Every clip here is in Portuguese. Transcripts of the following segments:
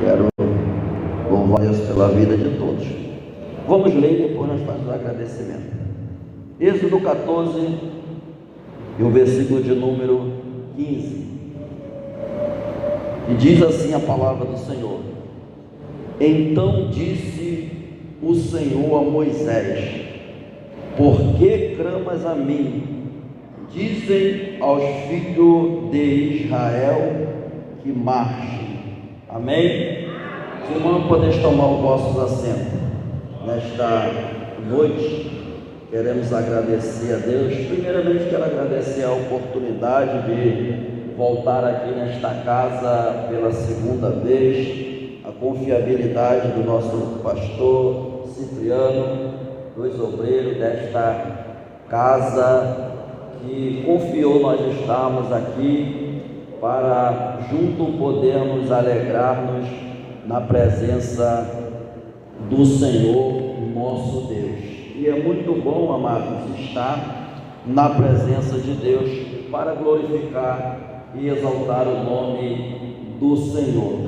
Quero louvar a Deus pela vida de todos. Vamos ler e depois nós fazemos o agradecimento. Êxodo 14 e o versículo de número 15. E diz assim a palavra do Senhor: Então disse o Senhor a Moisés: Por que clamas a mim? Dizem aos filhos de Israel que marchem. Amém? Os irmãos, podeis tomar os vossos assentos. Nesta noite, queremos agradecer a Deus. Primeiramente, quero agradecer a oportunidade de voltar aqui nesta casa pela segunda vez, a confiabilidade do nosso pastor Cipriano, dos obreiros desta casa, que confiou nós estarmos aqui para junto podermos alegrarmos na presença do Senhor nosso Deus. E é muito bom, amados, estar na presença de Deus para glorificar e exaltar o nome do Senhor.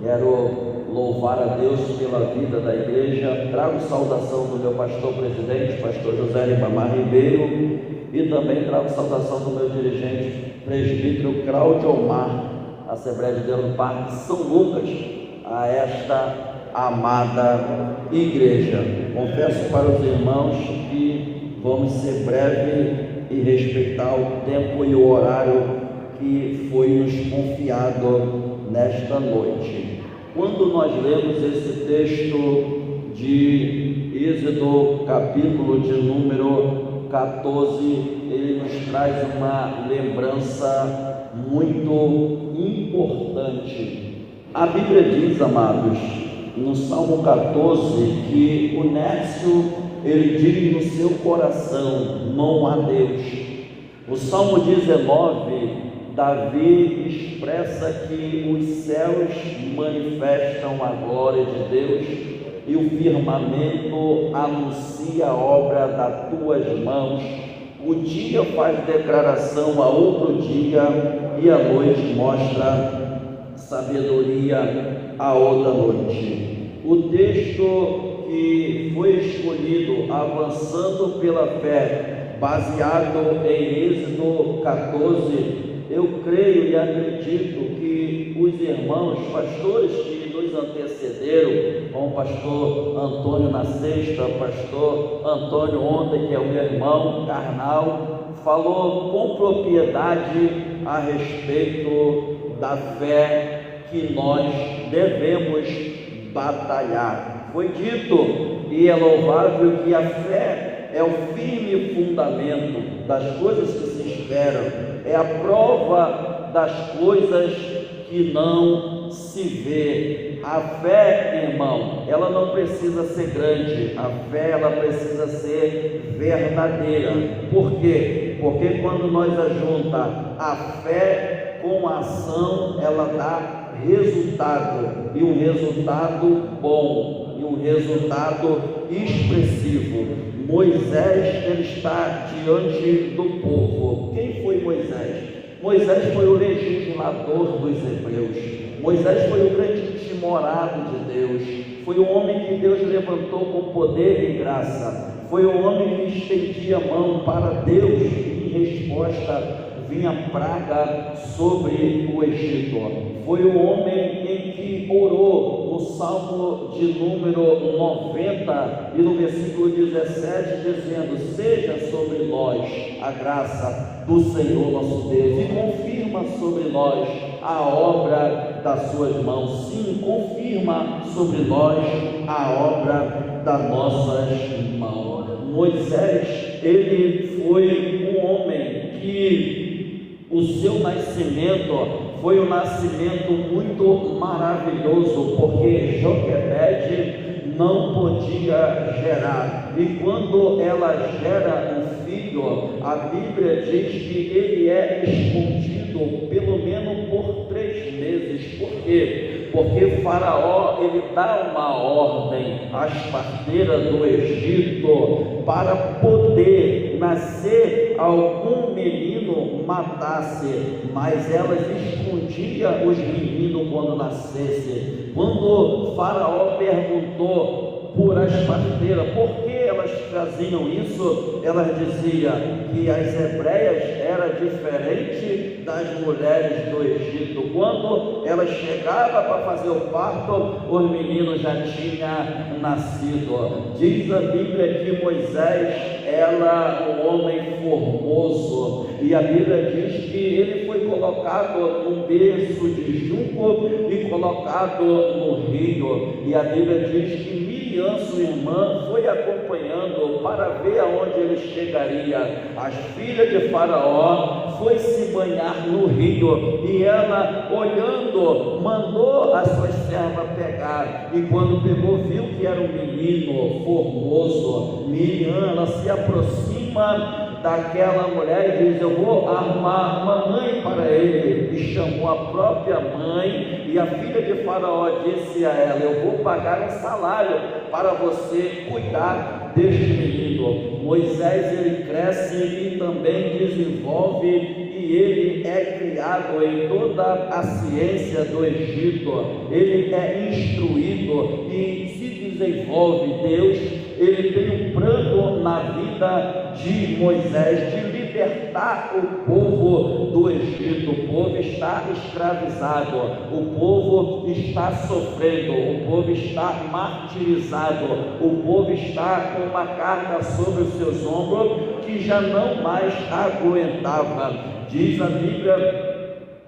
Quero louvar a Deus pela vida da igreja. Trago saudação do meu pastor presidente, pastor José Ribamar Ribeiro, e também trago saudação do meu dirigente, presbítero Cláudio Omar, Assembleia de Deus no Parque São Lucas, a esta amada igreja. Confesso para os irmãos que vamos ser breves e respeitar o tempo e o horário que foi nos confiado nesta noite. Quando nós lemos esse texto de Êxodo, capítulo de número 14, ele nos traz uma lembrança muito importante. A Bíblia diz, amados, no Salmo 14, que o nécio, ele diz no seu coração: não há Deus. O Salmo 19, Davi expressa que os céus manifestam a glória de Deus e o firmamento anuncia a obra das tuas mãos. O dia faz declaração a outro dia e a noite mostra sabedoria a outra noite. O texto que foi escolhido, avançando pela fé, baseado em Êxodo 14, eu creio e acredito que os irmãos, pastores que nos antecederam, como o pastor Antônio na sexta, pastor Antônio ontem, que é o meu irmão carnal, falou com propriedade a respeito da fé que nós devemos batalhar. Foi dito, e é louvável, que a fé é o firme fundamento das coisas que se esperam, é a prova das coisas que não se vê. A fé, irmão, ela não precisa ser grande, a fé ela precisa ser verdadeira. Por quê? Porque quando nós ajuntamos a fé com a ação, ela dá resultado, e um resultado bom, e um resultado expressivo. Moisés, ele está diante do povo. Quem foi Moisés? Moisés foi o legislador dos hebreus. Moisés foi o grande timorado de Deus. Foi o homem que Deus levantou com poder e graça. Foi o homem que estendia a mão para Deus e em resposta vinha praga sobre o Egito. Foi o homem em que orou no Salmo de número 90 e no versículo 17, dizendo: seja sobre nós a graça do Senhor nosso Deus, e confirma sobre nós a obra das suas mãos. Sim, confirma sobre nós a obra das nossas mãos. Moisés, ele foi um homem que o seu nascimento foi um nascimento muito maravilhoso, porque Joquebede não podia gerar, e quando ela gera um filho, a Bíblia diz que ele é escondido pelo menos por 3 meses. Por quê? porque Faraó ele dá uma ordem às parteiras do Egito para poder nascer algum menino, matasse, mas elas escondiam os meninos quando nascesse. Quando Faraó perguntou por as parteiras por que elas faziam isso, elas diziam que as hebreias eram diferentes das mulheres do Egito. Quando elas chegavam para fazer o parto, os meninos já tinham nascido. Diz a Bíblia que Moisés era um homem formoso, e a Bíblia diz que ele foi colocado num berço de junco e colocado no rio, e a Bíblia diz que Miriam, sua irmã, foi acompanhando para ver aonde ele chegaria. As filhas de Faraó foi se banhar no rio, e ela, olhando, mandou as suas servas pegar, e quando pegou, viu que era um menino formoso. Miriam, ela se aproxima daquela mulher e diz: eu vou arrumar uma mãe para ele, e chamou a própria mãe, e a filha de Faraó disse a ela: eu vou pagar um salário para você cuidar deste menino. Moisés ele cresce e também desenvolve, e ele é criado em toda a ciência do Egito, ele é instruído e se desenvolve. Deus ele tem um plano na vida de Moisés de libertar o povo do Egito. O povo está escravizado, o povo está sofrendo, o povo está martirizado, o povo está com uma carga sobre os seus ombros que já não mais aguentava. Diz a Bíblia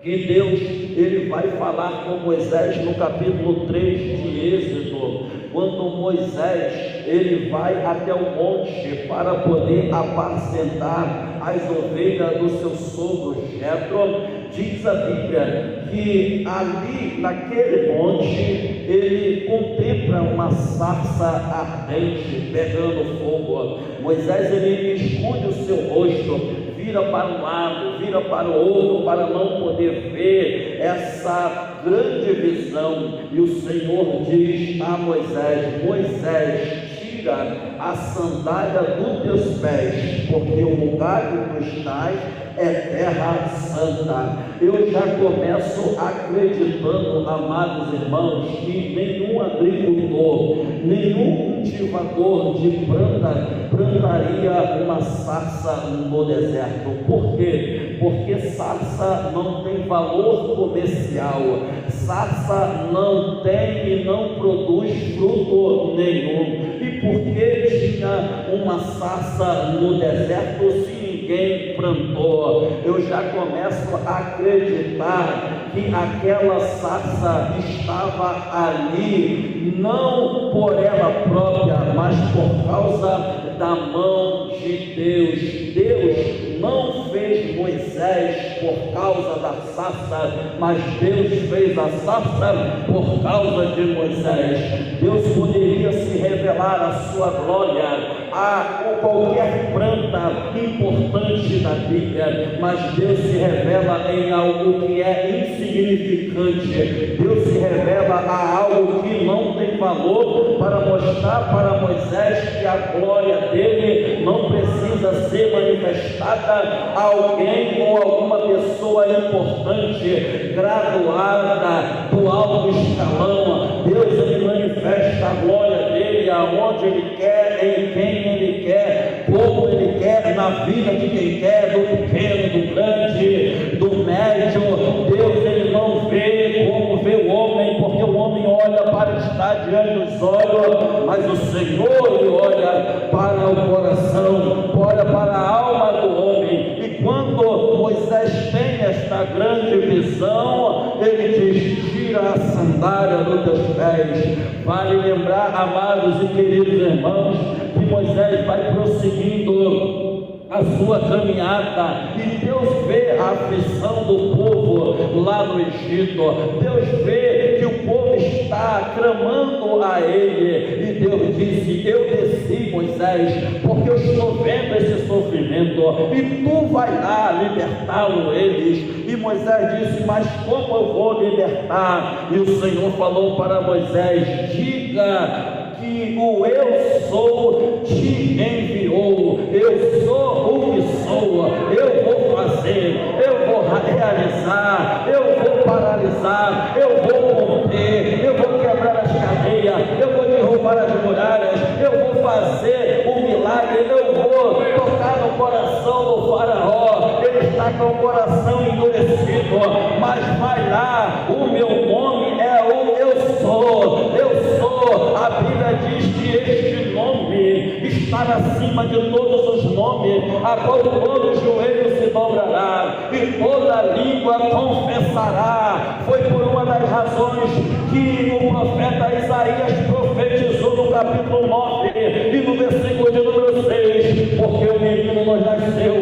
que Deus ele vai falar com Moisés no capítulo 3 de Êxodo, quando Moisés ele vai até o monte para poder apacentar as ovelhas do seu sogro Jetro. Diz a Bíblia que ali naquele monte ele contempla uma sarça ardente pegando fogo. Moisés ele esconde o seu rosto, vira para um lado, vira para o outro, para não poder ver essa grande visão. E o Senhor diz a Moisés: Moisés, tira a sandália dos teus pés, porque o lugar que tu estás é terra santa. Eu já começo acreditando, amados irmãos, que nenhum agricultor, nenhum cultivador de planta plantaria uma sarça no deserto. Por quê? Porque sarça não tem valor comercial, sarça não tem e não produz fruto nenhum. E por que tinha uma sarça no deserto se ninguém plantou? Eu já começo a acreditar que aquela sarça estava ali não por ela própria, mas por causa da mão de Deus. Deus não fez Moisés por causa da sarça, mas Deus fez a sarça por causa de Moisés. Deus poderia se revelar a sua glória a qualquer planta importante da Bíblia, mas Deus se revela em algo que é insignificante. Deus se revela a algo que não tem valor, para mostrar para Moisés que a glória dele não precisa ser manifestada a alguém ou alguma pessoa importante, graduada do alto escalão. Deus ele manifesta a glória dele aonde ele quer, em quem ele quer, como ele quer, na vida de quem quer, do pequeno, do grande, do médio. Deus ele não vê como vê o homem, porque o homem olha para estar diante dos olhos, mas o Senhor ele olha para o coração, olha para a alma do homem. E quando Moisés tem esta grande visão, ele diz: tira a sandália dos teus pés. Vale lembrar, amados e queridos irmãos, que Moisés vai prosseguindo a sua caminhada, e Deus vê a aflição do povo lá no Egito. Deus vê que o povo está clamando a ele, e Deus disse: eu desci Moisés, porque eu estou vendo esse sofrimento, e tu vai lá libertá-lo eles. E Moisés disse: mas como eu vou libertar? E o Senhor falou para Moisés: diga que o eu sou te enviou. Eu sou o que sou. Eu vou fazer, eu vou realizar, eu vou paralisar, eu vou romper, eu vou quebrar as cadeias, eu vou derrubar as muralhas, eu vou fazer o milagre, eu vou tocar no coração do faraó. Ele está com o coração endurecido, mas vai lá, o meu nome é o eu sou. Eu sou. A Bíblia diz que este nome está acima de todos os nomes, a qual todo joelho se dobrará e toda língua confessará. Foi por uma das razões que o profeta Isaías profetizou no capítulo 9 e no versículo de número 6: porque o menino nos nasceu,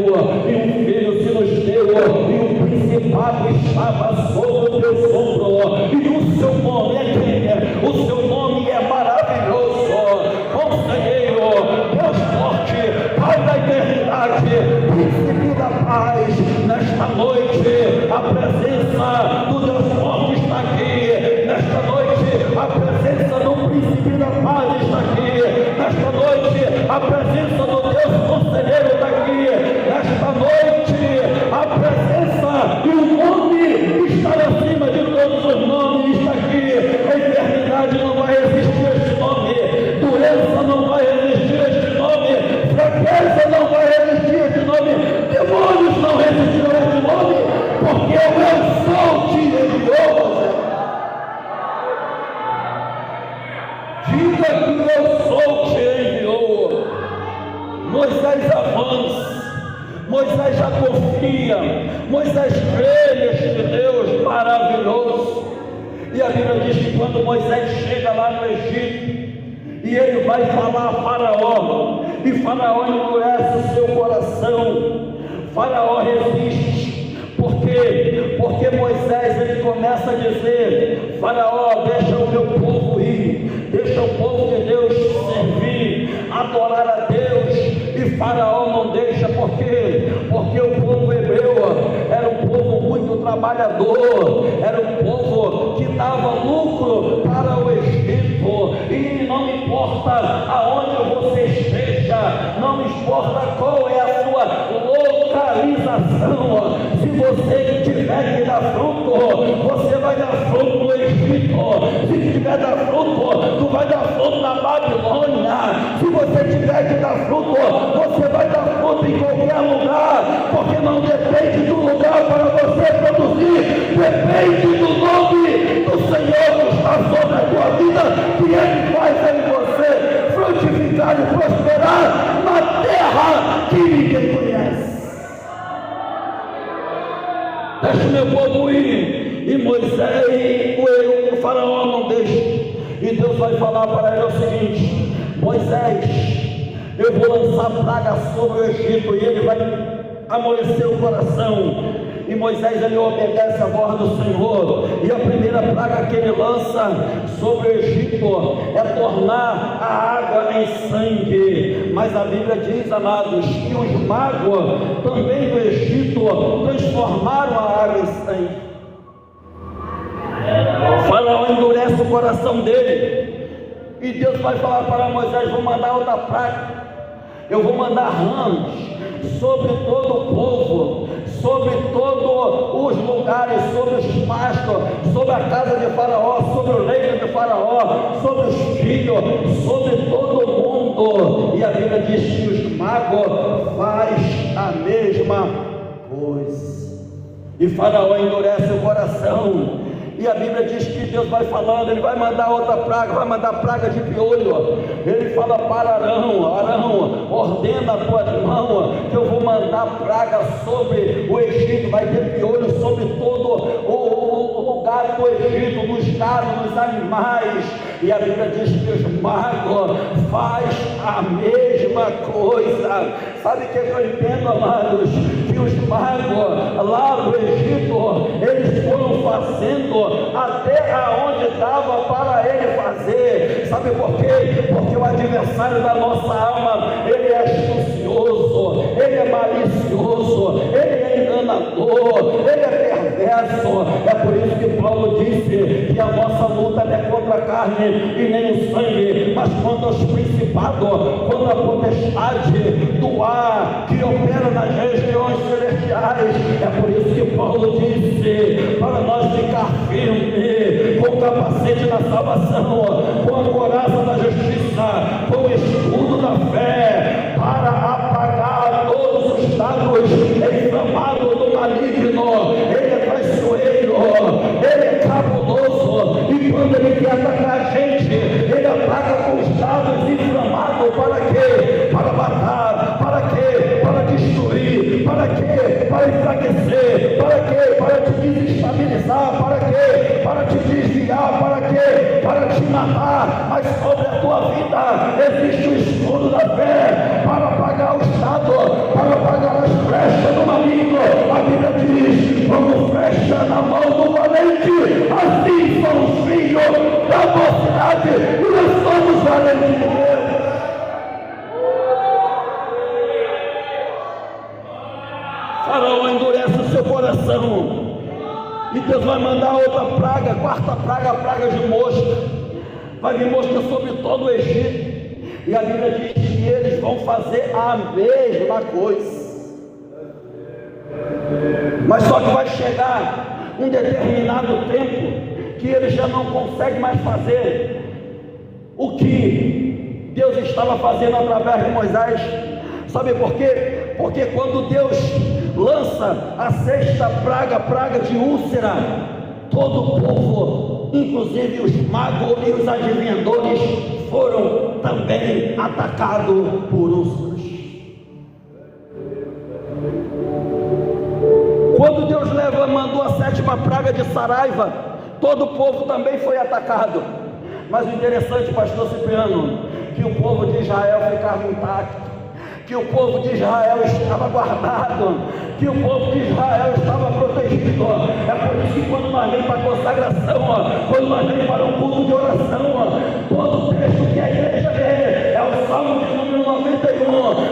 e um filho se nos deu, e o principado estava sobre o teu ombro, e o seu nome é quem? O seu nome é maravilhoso, Conselheiro, Deus forte, Pai da eternidade, Príncipe da paz. Nesta noite a presença do Deus forte está aqui. Nesta noite a presença do Príncipe da paz está aqui. Nesta noite a presença do Deus Conselheiro está aqui. Nesta noite a presença e o nome que está acima de todos os nomes está aqui. A eternidade não vai resistir a este nome, doença não vai resistir a este nome, fraqueza não vai resistir a este nome, demônios não resistirão a este nome, porque o eu sou te enviou. Diga que o eu sou te enviou. Moisés avança, Moisés já confia, Moisés crê neste Deus maravilhoso. E a Bíblia diz que quando Moisés chega lá no Egito, e ele vai falar a Faraó, e Faraó endurece o seu coração, Faraó resiste. Por quê? Porque Moisés ele começa a dizer: Faraó, deixa o meu povo ir, deixa o povo de Deus servir, adorar a Deus. E Faraó não deixa. Por quê? Porque o povo hebreu era um povo muito trabalhador, era um povo que dava lucro para o Egito, e não importa aonde você esteja, não importa qual é a sua localização, se você tiver que dar fruto, você vai dar fruto no Egito. Se tiver dar fruto, tu vai dar fruto na Babilônia. Se você tiver que dar fruto, você vai dar fruto em qualquer lugar, porque não depende do lugar para você produzir, depende do nome do Senhor que está sobre a tua vida, que Ele faz em você frutificar e prosperar na terra que ninguém conhece. Deixa o meu povo ir. E Moisés, o faraó não deixa. E Deus vai falar para ele o seguinte: Moisés, eu vou lançar praga sobre o Egito, e ele vai amolecer o coração. E Moisés ele obedece a voz do Senhor, e a primeira praga que ele lança sobre o Egito é tornar a água em sangue. Mas a Bíblia diz, amados, que os magos também do Egito transformaram a água em sangue. O faraó endurece o coração dele, e Deus vai falar para Moisés: vou mandar outra praga, eu vou mandar rãs sobre todo o povo, sobre todos os lugares, sobre os pastos, sobre a casa de Faraó, sobre o leito de Faraó, sobre os filhos, sobre todo mundo. E a Bíblia diz que os magos faz a mesma coisa, e Faraó endurece o coração. E a Bíblia diz que Deus vai falando, Ele vai mandar outra praga, vai mandar praga de piolho. Ele fala para Arão: Arão, ordena a tua mão, que eu vou mandar praga sobre o Egito, vai ter piolho sobre todo o lugar do Egito, nos gados, nos animais. E a Bíblia diz que os magos faz a mesma coisa. Sabe o que eu entendo, amados? Que os magos lá do Egito, eles foram fazendo até aonde dava para ele fazer. Sabe por quê? Porque o adversário da nossa alma, ele é astucioso, ele é malicioso, ele é enganador, ele é perverso. É por isso que Paulo disse que a nossa luta não é contra a carne e nem o sangue, mas contra os principados, contra a potestade do ar que opera nas regiões celestiais. É por isso que Paulo disse para nós ficar firme, com o capacete da salvação, com a couraça da justiça, com o escudo da fé, para apagar todos os dados inflamados do maligno. Ele é traiçoeiro, ele é cabuloso, e quando ele quer atacar a gente, ele ataca com os dados inflamados. Para quê? Para matar. Para quê? Para destruir. Para quê? Para enfraquecer. Para quê? Para te desestabilizar. Para quê? Para te desviar. Para quê? Para te matar. Mas sobre a tua vida existe o escudo da fé para apagar o estado, para apagar as flechas do maligno. A Bíblia diz: quando flecha na mão do valente, assim são os filhos da mocidade, e nós somos valentes de Deus. Faraó endurece o seu coração, e Deus vai mandar outra praga, quarta praga, a praga de mosca. Vai vir mosca sobre todo o Egito, e a Bíblia diz que eles vão fazer a mesma coisa. Mas só que vai chegar um determinado tempo que eles já não conseguem mais fazer o que Deus estava fazendo através de Moisés. Sabe por quê? Porque quando Deus lança a sexta praga, a praga de úlcera, todo o povo, inclusive os magos e os adivinhadores, foram também atacados por úlceras. Quando Deus mandou a sétima praga de saraiva, todo o povo também foi atacado. Mas o interessante, pastor Cipriano, que o povo de Israel ficava intacto, que o povo de Israel estava guardado, que o povo de Israel estava protegido. É por isso que quando nós vemos para a consagração, quando nós vemos para um culto de oração, todo o texto que a igreja lê é o Salmo de número 91.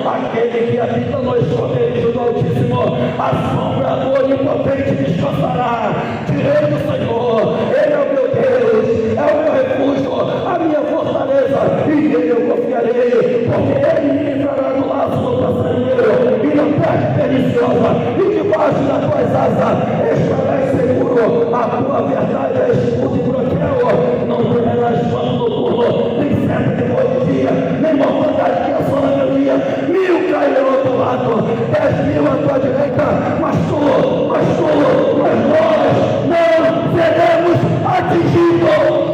Aquele que habita no esconderijo do Altíssimo, a sombra do Onipotente descansará. Direi do Senhor: Ele é o meu Deus, é o meu refúgio, a minha fortaleza, e nele eu confiarei, porque Ele me livrará do laço do passarinheiro e da peste perniciosa, e debaixo das tuas asas estarás seguro. A tua verdade é escudo e broquel. Não temerás quando noturno, nem seta de noite e dia, nem mortandade que assola meu dia. 1000 cairão ao teu lado, 10.000 à tua direita, mas nós não seremos atingidos.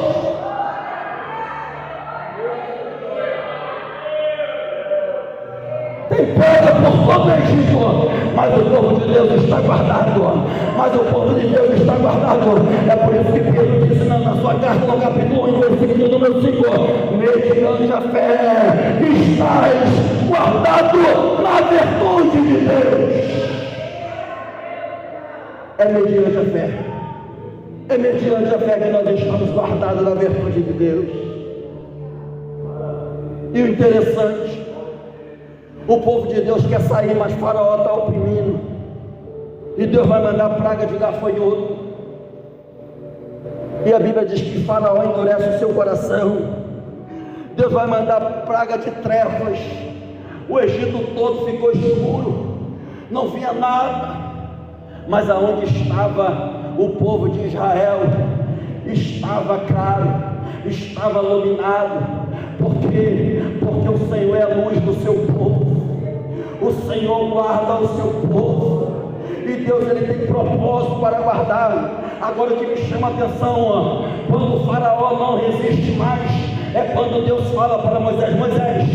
Tem praga por todo o Egito, mas o povo de Deus está guardado. Mas o povo de Deus está guardado. É por isso que Pedro disse na sua carta, no capítulo 1, versículo número 5: mediante a fé, estás guardado na virtude de Deus. É mediante a fé. É mediante a fé que nós estamos guardados na virtude de Deus. E o interessante, o povo de Deus quer sair, mas Faraó está oprimindo, e Deus vai mandar praga de gafanhoto. E a Bíblia diz que Faraó endurece o seu coração. Deus vai mandar praga de trevas. O Egito todo ficou escuro, não via nada. Mas aonde estava o povo de Israel, estava claro, estava iluminado. Por quê? Porque o Senhor é a luz do seu povo. O Senhor guarda o seu povo, e Deus ele tem propósito para guardá-lo. Agora o que me chama a atenção, quando o Faraó não resiste mais, é quando Deus fala para Moisés: Moisés,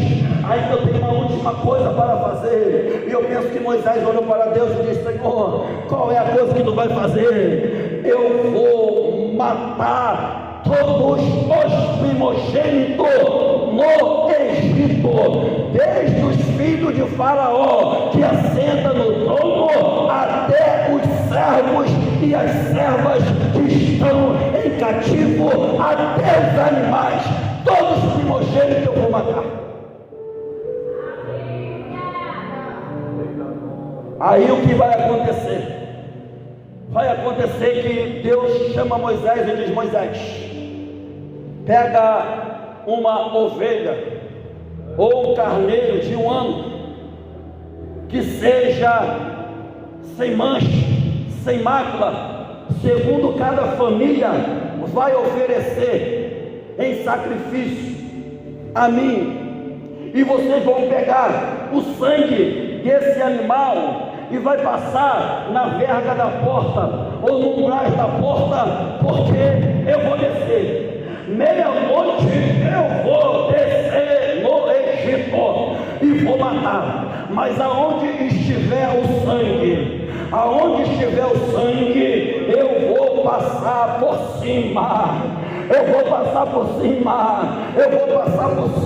ainda eu tenho uma última coisa para fazer. E eu penso que Moisés olhou para Deus e disse: Senhor, qual é a coisa que tu vai fazer? Eu vou matar todos os primogênitos no Egito, desde os filhos de Faraó que assenta no trono, até os servos e as servas que estão em cativo, até os animais, todos Aí o que vai acontecer? Vai acontecer que Deus chama Moisés e diz: Moisés, pega uma ovelha ou um carneiro de 1 ano, que seja sem mancha, sem mácula, segundo cada família vai oferecer em sacrifício a mim, e vocês vão pegar o sangue desse animal e vai passar na verga da porta ou no umbral da porta, porque eu vou descer, meia-noite eu vou descer no Egito e vou matar, mas aonde estiver o sangue, eu vou passar por cima. Eu vou passar por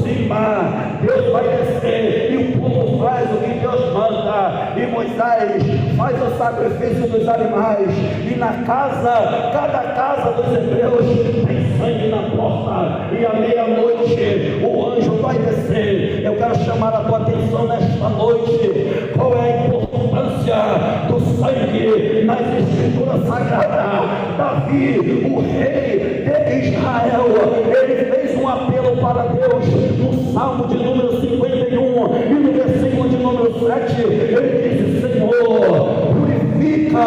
cima. Deus vai descer e o povo faz o que Deus manda. E Moisés faz o sacrifício dos animais. E na casa, cada casa dos hebreus tem sangue na porta. E à meia-noite o anjo vai descer. Eu quero chamar a tua atenção nesta noite. Qual é a importância do sangue nas escrituras sagradas? Davi, o rei de Israel, ele fez um apelo para Deus no Salmo de número 51 e no versículo de número 7, ele disse: Senhor, purifica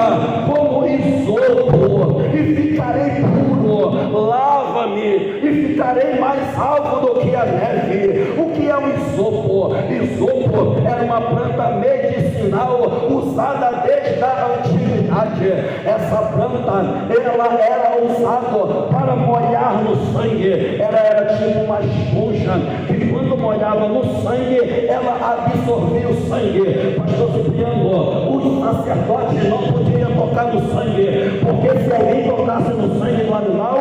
como isopo e ficarei puro, lava-me e ficarei mais alvo do que a neve. O que é um isopo? Isopo era uma planta medicinal usada desde a antiguidade. Essa planta, ela era usada para molhar no sangue. Ela era tipo uma esponja que quando molhava no sangue, ela absorvia o sangue. Pastor Cipriano, os sacerdotes não podiam tocar no sangue, porque se alguém tocasse no sangue do animal,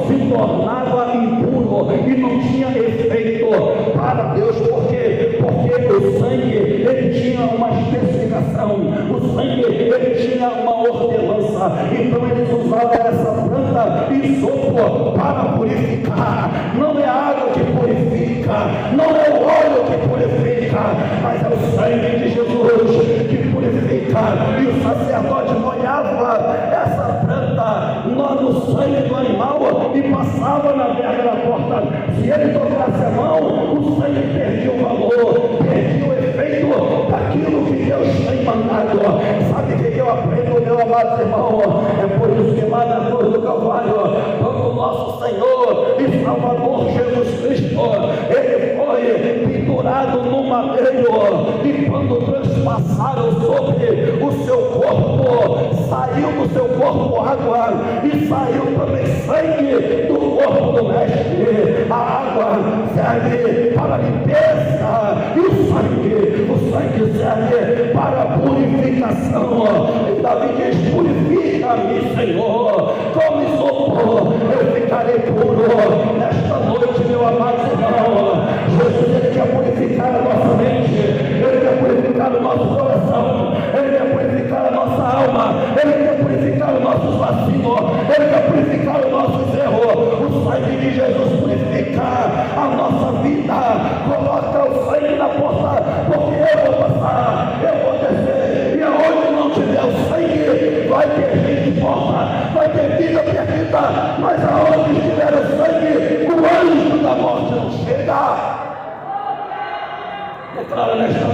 se tornava impuro e não tinha efeito para Deus. Por quê? Porque o sangue, ele tinha uma especificação, o sangue, ele tinha uma ordenança. Então eles usavam essa planta isopo para purificar. Não é a água que purifica, não é o óleo que purifica, mas é o sangue de Jesus que purifica. E o sacerdote molhava essa planta no sangue do animal e passava na verga da porta. Se ele tocasse a mão, o sangue perdia o valor, perdia o efeito daquilo que Deus tem mandado. Sabe o que eu aprendo, meu amado irmão? É por isso que lá na cruz do Calvário, quando o nosso Senhor e Salvador Jesus Cristo, ele foi pendurado no madeiro, e quando transpassaram sobre o seu corpo, saiu do seu corpo água e saiu também sangue do corpo do mestre. A água serve para limpeza e o sangue serve para purificação. E Davi diz: purifica-me, Senhor, como isopo eu ficarei puro. Nesta noite, meu amado irmão, Jesus, ele quer purificar a nossa mente, ele quer purificar o nosso coração, ele quer purificar a nossa alma, ele quer purificar os nossos vacilos, ele quer purificar os nossos erros. O sangue de Jesus purifica a nossa vida. Coloca o sangue na porta, porque eu vou passar, eu vou descer, e aonde não tiver o sangue, vai ter gente morta, vai ter vida perdida, mas aonde estiver o sangue, o anjo da morte não chega. Declara nesta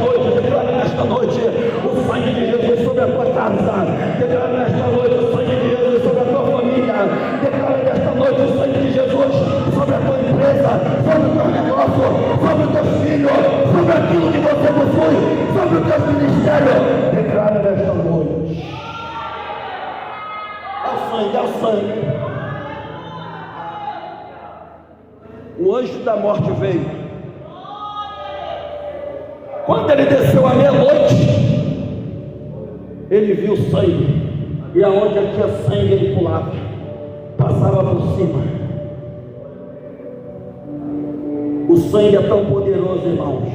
noite o sangue de Jesus sobre a tua casa. Declara nesta noite o sangue de Jesus sobre a tua família. Declara nesta noite o sangue de Jesus sobre a tua empresa, sobre o teu negócio, sobre os teus filhos, sobre aquilo que você possui, sobre o teu ministério. Declara nesta noite. É o sangue. O anjo da morte veio. Quando ele desceu à meia-noite, ele viu sangue, e aonde tinha sangue ele pulava, passava por cima. O sangue é tão poderoso, irmãos.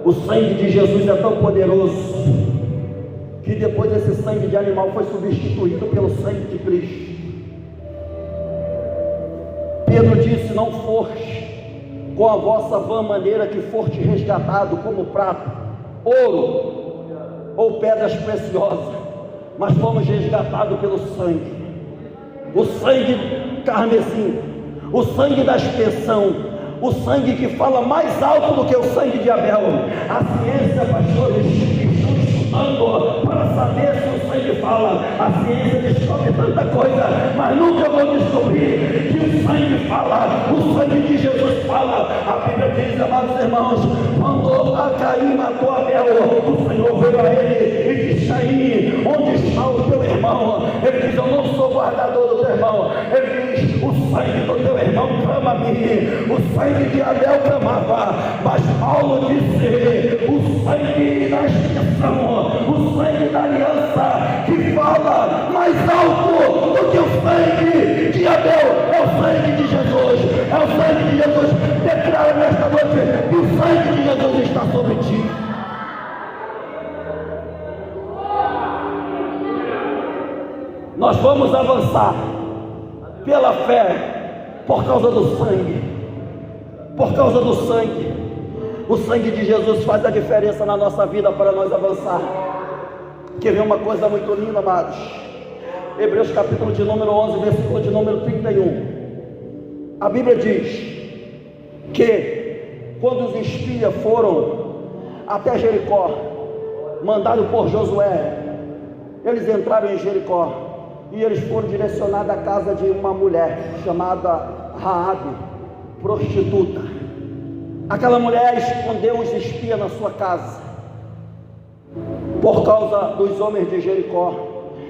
O sangue de Jesus é tão poderoso, que depois esse sangue de animal foi substituído pelo sangue de Cristo. Pedro disse: não foste com a vossa vã maneira que forte resgatado como prata, ouro ou pedras preciosas, mas fomos resgatados pelo sangue, o sangue carmesim, o sangue da expiação, o sangue que fala mais alto do que o sangue de Abel. A ciência, pastores, estão estudando para saber se o sangue fala. A ciência descobre tanta coisa, mas nunca vão descobrir que o sangue fala. O sangue de Jesus fala. A Bíblia diz, amados irmãos, quando a Caim matou Abel, o Senhor veio a ele e disse: Caim, onde está o teu irmão? Ele diz: eu não sou guardador do teu irmão. Ele diz: o sangue do teu irmão clama a mim. O sangue de Abel clamava, mas Paulo disse: o sangue da expiação, o sangue da aliança, que fala mais alto do que o sangue de Abel, é o sangue de Jesus, é o sangue de Jesus. Declara nesta noite que o sangue de Jesus está sobre ti. Nós vamos avançar pela fé, por causa do sangue, por causa do sangue. O sangue de Jesus faz a diferença na nossa vida para nós avançar. Quer ver uma coisa muito linda, amados? Hebreus capítulo de número 11, versículo de número 31. A Bíblia diz que quando os espias foram até Jericó, mandados por Josué, eles entraram em Jericó e eles foram direcionados à casa de uma mulher chamada Raabe, prostituta. Aquela mulher escondeu os espias na sua casa, por causa dos homens de Jericó.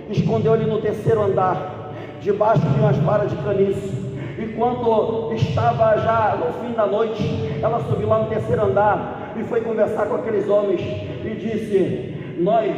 Escondeu ele no terceiro andar, debaixo de umas varas de caniço. E quando estava já no fim da noite, ela subiu lá no terceiro andar e foi conversar com aqueles homens e disse: nós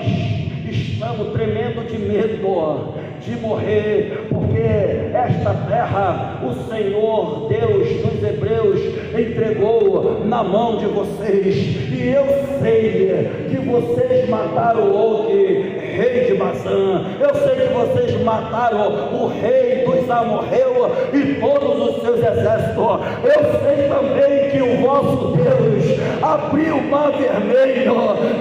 estamos tremendo de medo de morrer, porque esta terra o Senhor Deus dos Hebreus entregou na mão de vocês, e eu sei que vocês mataram Og, rei de Bazã. Eu sei que vocês mataram o rei dos amorreus e todos os seus exércitos. Eu sei também que o vosso Deus abriu o mar vermelho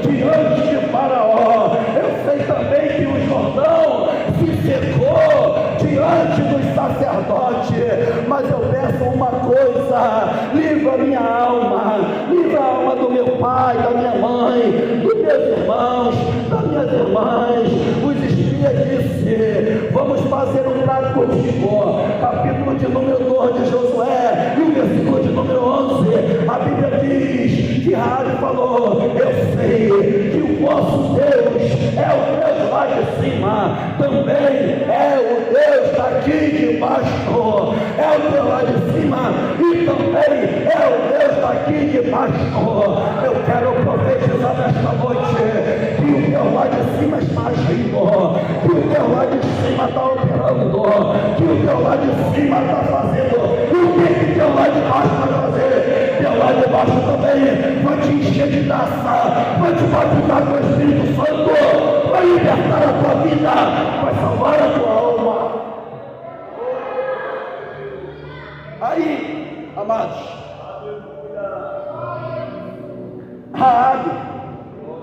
diante de Faraó. Eu sei também que o Jordão se secou diante dos sacerdotes. Mas eu peço uma coisa: livra minha alma, livra a alma do meu pai, da minha mãe, dos meus irmãos, das minhas irmãs. Os espias disse: vamos fazer um trato contigo. Capítulo de número 2 de Josué e o versículo de número 11, a Bíblia diz que Raabe falou: eu sei que o vosso Deus é o Deus lá de cima, também é o Deus daqui de baixo. É o Deus lá de cima e também é o Deus daqui de baixo. Eu quero profetizar nesta noite que o Deus lá de cima está agindo, que o Deus lá de cima está operando, que o Deus lá de cima está fazendo. E o que o Deus lá de baixo vai fazer? Deus lá de baixo também vai te encher de graça, vai te batizar com o Espírito Santo, vai libertar a tua vida, vai salvar a tua alma. Aí, amados, Raabe,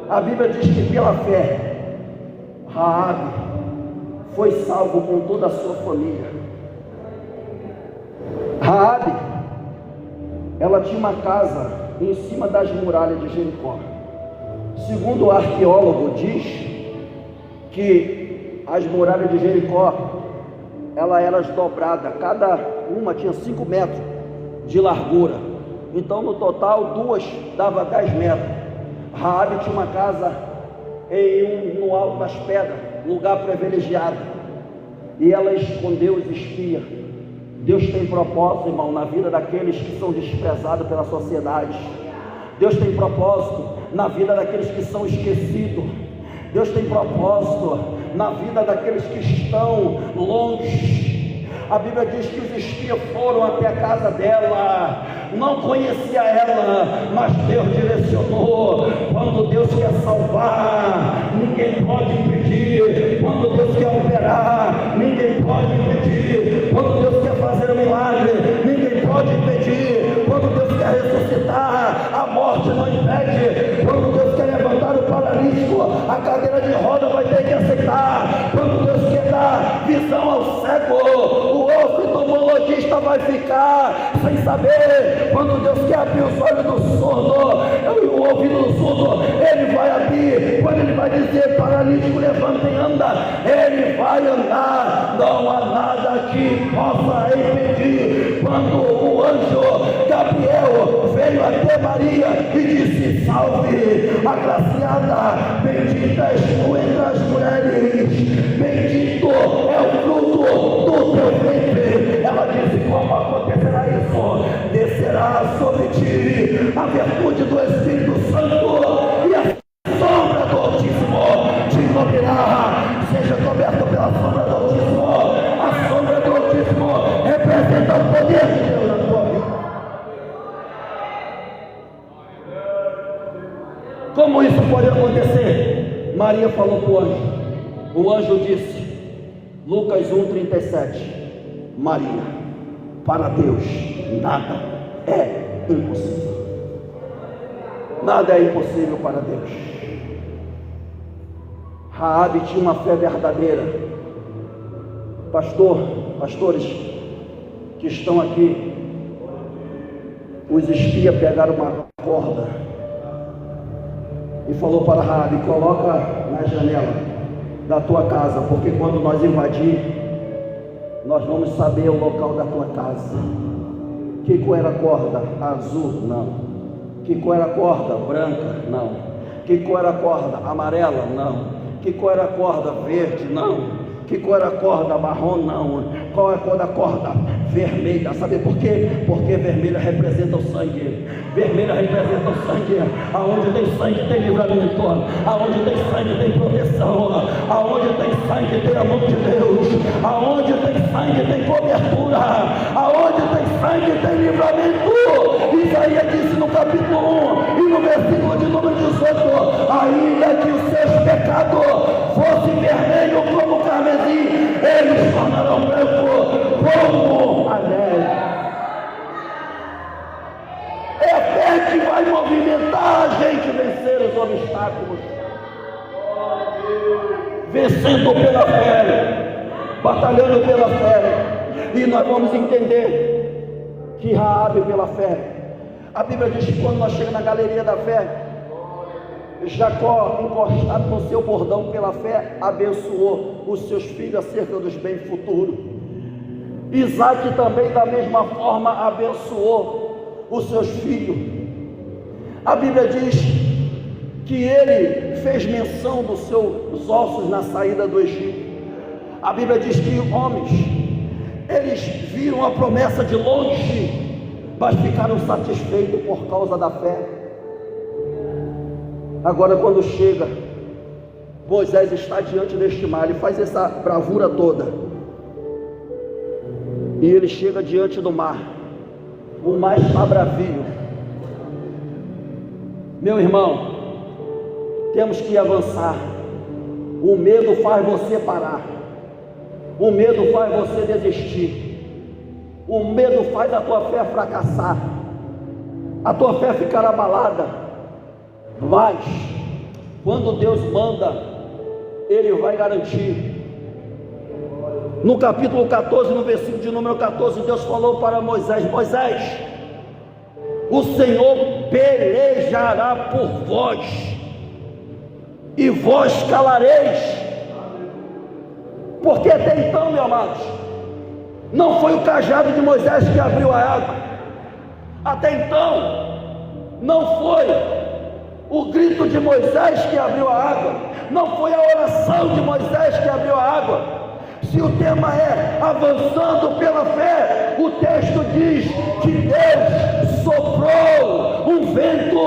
a Bíblia diz que pela fé Raabe foi salvo com toda a sua família. Raabe, ela tinha uma casa em cima das muralhas de Jericó. Segundo o arqueólogo diz que as muralhas de Jericó, ela era dobrada, cada uma tinha 5 metros de largura. Então no total duas dava 10 metros. Raabe tinha uma casa no alto das pedras, lugar privilegiado, e ela escondeu os espias. Deus tem propósito, irmão, na vida daqueles que são desprezados pela sociedade. Deus tem propósito na vida daqueles que são esquecidos. Deus tem propósito na vida daqueles que estão longe. A Bíblia diz que os espias foram até a casa dela, não conhecia ela, mas Deus direcionou. Quando Deus quer salvar, ninguém pode impedir. Quando Deus quer operar, ninguém pode impedir. Quando Deus quer fazer um milagre, ninguém pode impedir. Quando Deus quer ressuscitar, a a morte não impede. Quando Deus quer levantar o paralítico, a cadeira de roda vai ter que aceitar. Quando Deus quer dar visão ao cego, o oftalmologista vai ficar sem saber. Quando Deus quer abrir os olhos do surdo, o ouvido do surdo, Ele vai abrir. Quando Ele vai dizer, paralítico, levanta e anda, Ele vai andar. Não há nada que possa impedir. Quando o anjo Gabriel veio até Maria e disse, salve, agraciada, bendita és tu entre as mulheres, bendito é o fruto do teu ventre. Ela disse, como acontecerá isso? Descerá sobre ti a virtude do Espírito Santo e a sombra do Altíssimo te cobrirá. Seja coberto pela sombra do Altíssimo. A sombra do Altíssimo representa o poder de Deus na tua vida. Como isso pode acontecer? Maria falou para o anjo. O anjo disse, Lucas 1,37, Maria, para Deus nada é impossível. Nada é impossível para Deus. Raabe tinha uma fé verdadeira. Pastores que estão aqui, os espias pegaram uma corda e falou para Raabe, coloca na janela da tua casa, porque quando nós invadir, nós vamos saber o local da tua casa. Que cor era a corda? Azul? Não. Que cor era a corda? Branca? Não. Que cor era a corda? Amarela? Não. Que cor era a corda? Verde? Não. Que cor era a corda? Marrom? Não. Qual é a cor da corda? Vermelha. Sabe por quê? Porque vermelha representa o sangue. Vermelha representa o sangue. Aonde tem sangue tem livramento. Aonde tem sangue tem proteção. Aonde tem sangue tem amor de Deus. Aonde tem sangue tem cobertura. Aonde tem sangue tem livramento. Isaías disse no capítulo 1 e no versículo de número 18, ainda que os seus pecados fossem vermelhos como o carmesim, eles tornarão branco como a neve. É a fé que vai movimentar a gente vencer os obstáculos. Vencendo pela fé, batalhando pela fé. E nós vamos entender que Raabe pela fé. A Bíblia diz que quando nós chegamos na galeria da fé, Jacó, encostado no seu bordão pela fé, abençoou os seus filhos acerca dos bens futuros. Isaac também da mesma forma abençoou os seus filhos. A Bíblia diz que ele fez menção dos seus ossos na saída do Egito. A Bíblia diz que homens, eles viram a promessa de longe, mas ficaram satisfeitos por causa da fé. Agora quando chega, Moisés está diante deste mar, ele faz essa bravura toda, e ele chega diante do mar, o mar está bravio. Meu irmão, temos que avançar. O medo faz você parar, o medo faz você desistir, o medo faz a tua fé fracassar, a tua fé ficar abalada. Mas quando Deus manda, Ele vai garantir. No capítulo 14, no versículo de número 14, Deus falou para Moisés, Moisés, o Senhor pelejará por vós, e vós calareis. Porque até então, meus amados, não foi o cajado de Moisés que abriu a água. Até então, não foi o grito de Moisés que abriu a água. Não foi a oração de Moisés que abriu a água. Se o tema é avançando pela fé, o texto diz que Deus soprou um vento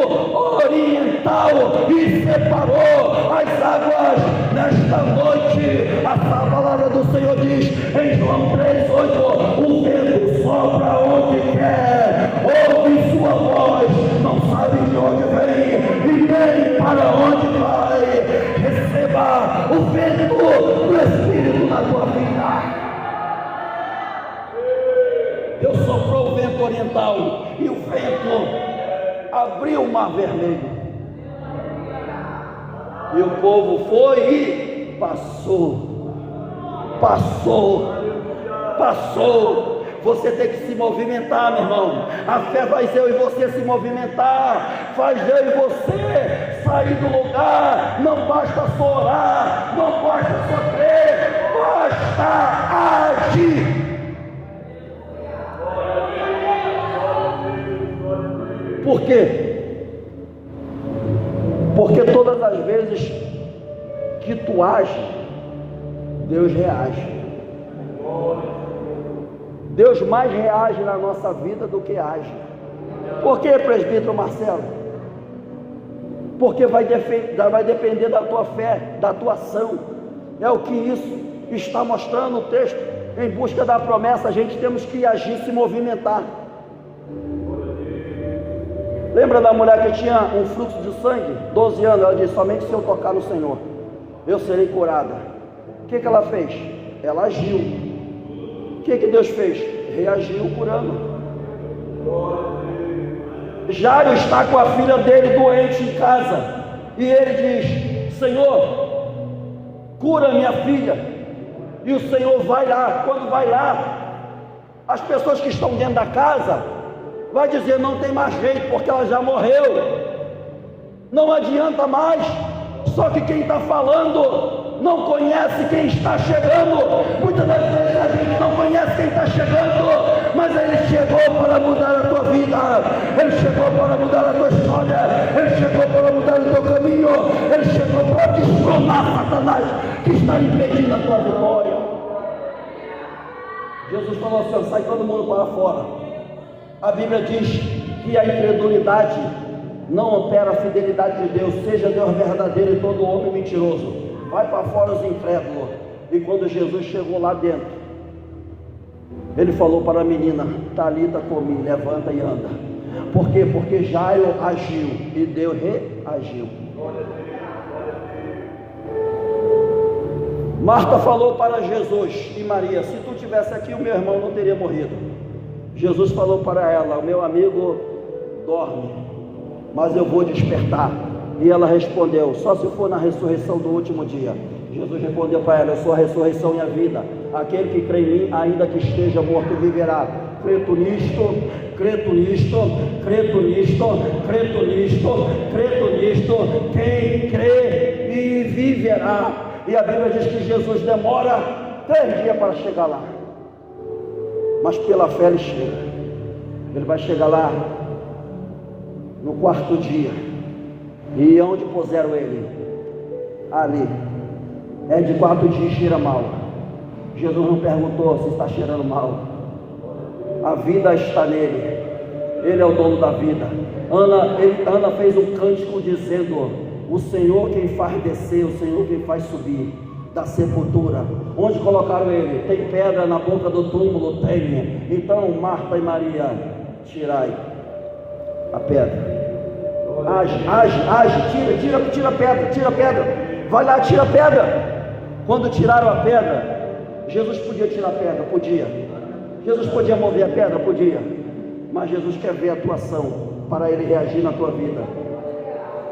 oriental e separou as águas. Nesta noite, a palavra do Senhor diz em João 3,8: o vento sopra onde quer, ouve sua voz, não sabe de onde vem e nem para onde vai. Receba o vento do Espírito na tua vida. Deus soprou o vento oriental, e o vento abriu o mar vermelho. E o povo foi e passou. Você tem que se movimentar, meu irmão. A fé faz eu e você se movimentar, faz eu e você sair do lugar. Não basta só orar, não basta só crer, basta agir. Por quê? Porque todas as vezes que tu age, Deus reage. Deus mais reage na nossa vida do que age. Por que, presbítero Marcelo? Porque vai depender da tua fé, da tua ação. É o que isso está mostrando o texto. Em busca da promessa, a gente temos que agir, se movimentar. Lembra da mulher que tinha um fluxo de sangue? 12 anos, ela disse: somente se eu tocar no Senhor, eu serei curada. O que ela fez? Ela agiu. O que Deus fez? Reagiu curando. Jairo está com a filha dele doente em casa, e ele diz: Senhor, cura minha filha. E o Senhor vai lá. Quando vai lá, as pessoas que estão dentro da casa vai dizer: não tem mais jeito, porque ela já morreu, não adianta mais. Só que quem está falando não conhece quem está chegando. Muitas das vezes a gente não conhece quem está chegando, mas ele chegou para mudar a tua vida, ele chegou para mudar a tua história, ele chegou para mudar o teu caminho, ele chegou para destronar Satanás que está impedindo a tua vitória. Jesus falou assim: sai todo mundo para fora. A Bíblia diz que a incredulidade não opera a fidelidade de Deus. Seja Deus verdadeiro e todo homem mentiroso. Vai para fora os incrédulos. E quando Jesus chegou lá dentro, ele falou para a menina: Talita cumi, levanta e anda. Por quê? Porque Jairo agiu e Deus reagiu. Marta falou para Jesus e Maria: se tu estivesse aqui, o meu irmão não teria morrido. Jesus falou para ela: o meu amigo dorme, mas eu vou despertar. E ela respondeu: só se for na ressurreição do último dia. Jesus respondeu para ela: eu sou a ressurreição e a vida. Aquele que crê em mim, ainda que esteja morto, viverá. Credo nisto, credo nisto, credo nisto, credo nisto, credo nisto. Quem crê e viverá. E a Bíblia diz que Jesus demora 3 dias para chegar lá, mas pela fé ele chega. Ele vai chegar lá no 4º dia. E onde puseram ele? Ali. É de 4 dias, cheira mal. Jesus não perguntou se está cheirando mal. A vida está nele. Ele é o dono da vida. Ana fez um cântico dizendo: o Senhor quem faz descer, o Senhor quem faz subir da sepultura. Onde colocaram ele? Tem pedra na boca do túmulo? Tem. Então Marta e Maria, tirai a pedra. Age, tira a pedra. Vai lá, tira a pedra. Quando tiraram a pedra, Jesus podia tirar a pedra? Podia. Jesus podia mover a pedra? Podia. Mas Jesus quer ver a tua ação para ele reagir na tua vida.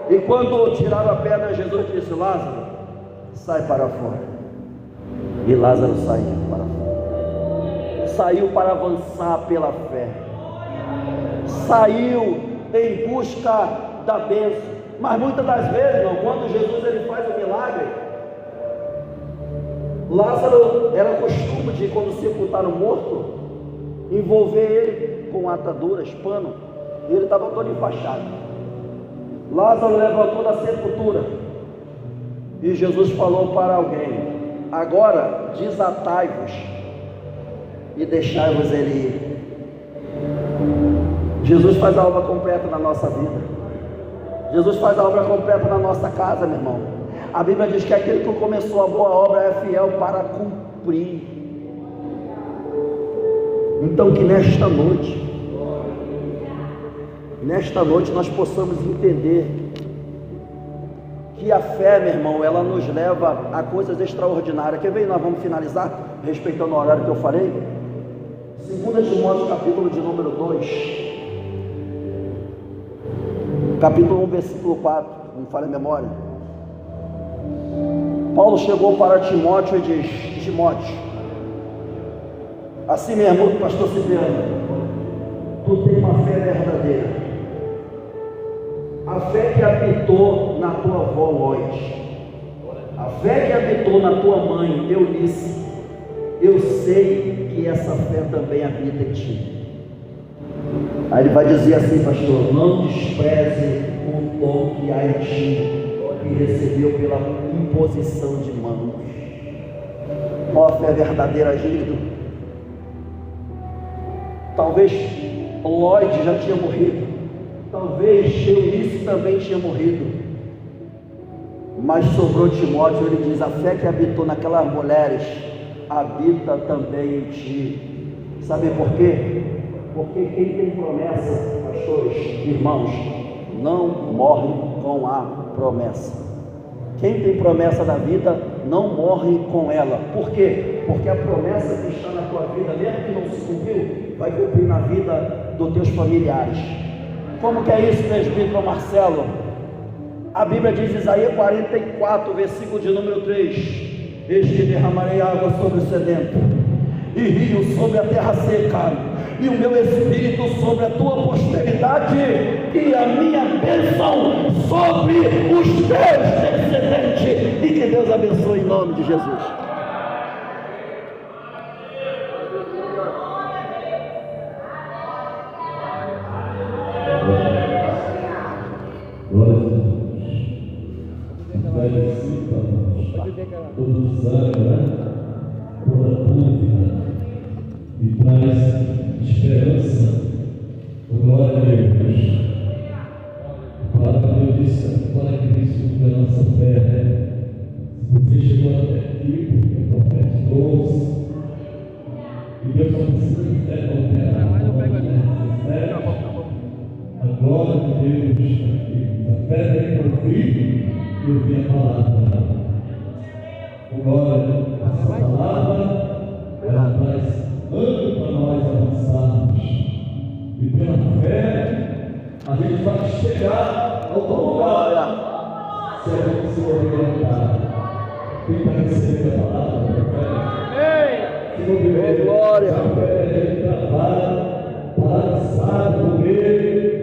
E quando tiraram a pedra, Jesus disse: Lázaro, sai para fora. E Lázaro saiu para fora. Saiu para avançar pela fé. Saiu em busca da bênção. Mas muitas das vezes, irmão, quando Jesus ele faz o milagre, Lázaro era costume de, quando sepultaram o morto, envolver ele com ataduras, pano, e ele estava todo enfaixado. Lázaro levantou da sepultura e Jesus falou para alguém: agora desatai-vos e deixai-vos ele ir. Jesus faz a obra completa na nossa vida. Jesus faz a obra completa na nossa casa, meu irmão. A Bíblia diz que aquele que começou a boa obra é fiel para cumprir. Então que nesta noite nós possamos entender que a fé, meu irmão, ela nos leva a coisas extraordinárias. Quer ver? Nós vamos finalizar, respeitando o horário que eu falei. 2 Timóteo capítulo de número 2. capítulo 1, versículo 4, não falha a memória. Paulo chegou para Timóteo e diz: Timóteo, assim mesmo, pastor Cipriano, tu tem uma fé verdadeira, a fé que habitou na tua avó Lois, a fé que habitou na tua mãe Eunice, eu sei que essa fé também habita em ti. Aí ele vai dizer assim: pastor, não despreze o dom que há em ti, que recebeu pela imposição de mãos. Qual a fé verdadeira, gente? Talvez Lloyd já tinha morrido, talvez Eunice também tinha morrido, mas sobrou Timóteo. Ele diz: a fé que habitou naquelas mulheres habita também em ti. Sabe por quê? Porque quem tem promessa, pastores, irmãos, não morre com a promessa. Quem tem promessa na vida não morre com ela. Por quê? Porque a promessa que está na tua vida, mesmo que não se cumpriu, vai cumprir na vida dos teus familiares. Como que é isso, presbítero Marcelo? A Bíblia diz, Isaías 44, versículo de número 3: eis que derramarei água sobre o sedento, e rio sobre a terra seca, e o meu espírito sobre a tua posteridade, e a minha bênção sobre os teus descendentes. E que Deus abençoe em nome de Jesus. Glória a Deus. Todos os anos, né? Toda dúvida e traz esperança. Glória a Deus. A palavra de Deus diz: para Cristo é a nossa fé, né? Se você chegou até aqui, porque o profeta trouxe, e Deus não precisa de fé qualquer. A glória de Deus, a fé vem para o Cristo e ouvir a palavra. Glória, essa palavra, ela traz ânimo para nós avançarmos, e pela fé a gente vai chegar ao bom lugar, se a gente se orientar. Quem está recebendo a palavra da fé? Se não viver, glória, a fé a gente trabalha, paralisado, comer,